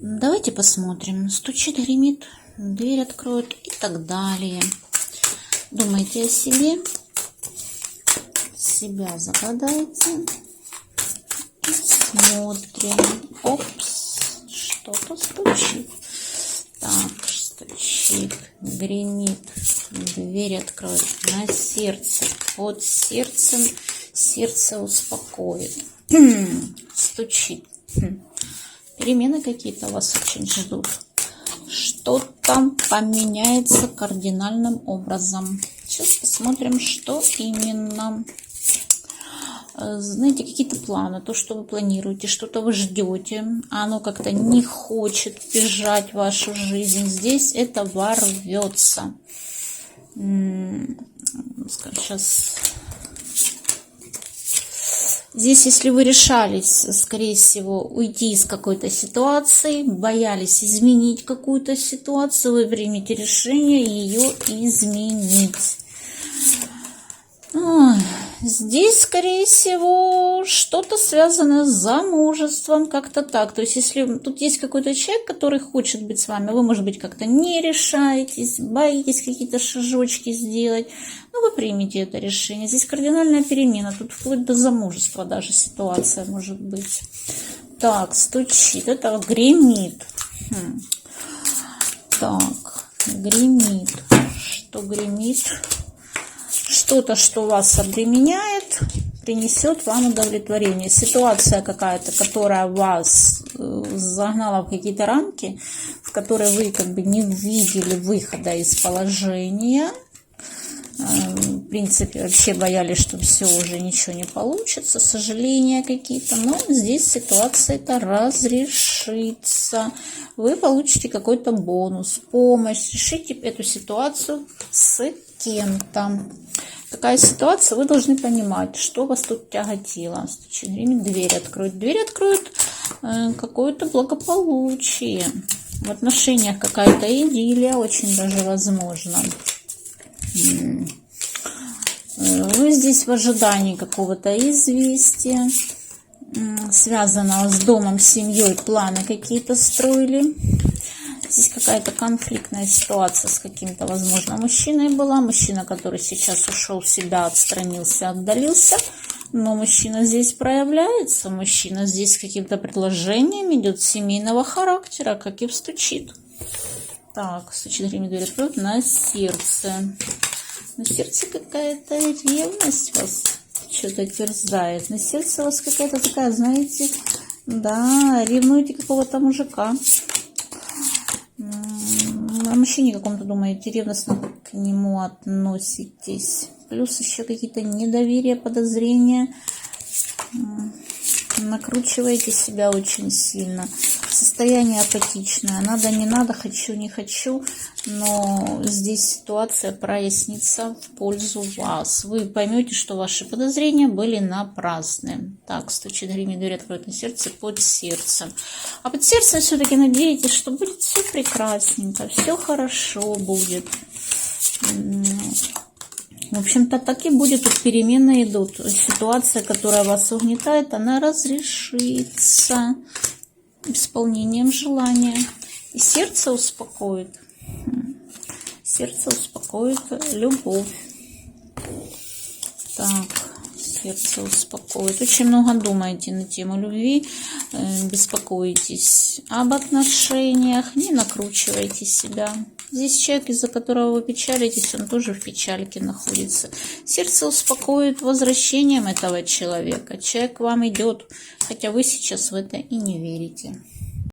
Давайте посмотрим. Стучит, гремит, дверь откроют и так далее. Думайте о себе. Себя загадаете. И смотрим. Опс, что-то стучит. Так, стучит, гремит, дверь откроет на сердце, под сердцем, сердце успокоит. Стучит. Перемены какие-то вас очень ждут. Что-то поменяется кардинальным образом. Сейчас посмотрим, что именно. Знаете, какие-то планы, то, что вы планируете, что-то вы ждете, а оно как-то не хочет бежать в вашу жизнь. Здесь это ворвется. Сейчас. Здесь, если вы решались, скорее всего, уйти из какой-то ситуации, боялись изменить какую-то ситуацию, вы примете решение ее изменить. Здесь, скорее всего, что-то связано с замужеством, как-то так. То есть, если тут есть какой-то человек, который хочет быть с вами, вы, может быть, как-то не решаетесь, боитесь какие-то шажочки сделать, но вы примете это решение. Здесь кардинальная перемена, тут вплоть до замужества даже ситуация может быть. Так, стучит, это гремит. Так, гремит. Что гремит? Что-то, что вас обременяет, принесет вам удовлетворение. Ситуация какая-то, которая вас загнала в какие-то рамки, в которые вы как бы не видели выхода из положения. В принципе, вообще боялись, что все, уже ничего не получится, сожаления какие-то. Но здесь ситуация-то разрешится. Вы получите какой-то бонус, помощь, решите эту ситуацию с кем-то. Такая ситуация, вы должны понимать, что вас тут тяготило. Дверь откроет. Дверь откроет какое-то благополучие. В отношениях какая-то идиллия очень даже возможна. Вы здесь в ожидании какого-то известия, связанного с домом, семьей, планы какие-то строили. Здесь какая-то конфликтная ситуация с каким-то, возможно, мужчиной была. Мужчина, который сейчас ушел в себя, отстранился, отдалился. Но мужчина здесь проявляется. Мужчина здесь с каким-то предложением идет семейного характера, как и стучит. Так, стучит, гремит, дверь откроет на сердце. На сердце какая-то ревность вас что-то терзает. На сердце у вас какая-то такая, знаете, да, ревнуете какого-то мужика. О мужчине каком-то думаете, ревностно к нему относитесь. Плюс еще какие-то недоверия, подозрения. Накручиваете себя очень сильно. Состояние апатичное. Надо, не надо, хочу, не хочу. Но здесь ситуация прояснится в пользу вас. Вы поймете, что ваши подозрения были напрасны. Так, стучит, гремит, дверь откроет на сердце, под сердцем. А под сердцем все-таки надеетесь, что будет все прекрасненько, все хорошо будет. В общем-то, так и будет. Тут перемены идут. Ситуация, которая вас угнетает, она разрешится исполнением желания. И сердце успокоит. Сердце успокоит любовь. Так, сердце успокоит. Очень много думаете на тему любви, беспокоитесь об отношениях, не накручивайте себя. Здесь человек, из-за которого вы печалитесь, он тоже в печальке находится. Сердце успокоит возвращением этого человека. Человек к вам идет, хотя вы сейчас в это и не верите.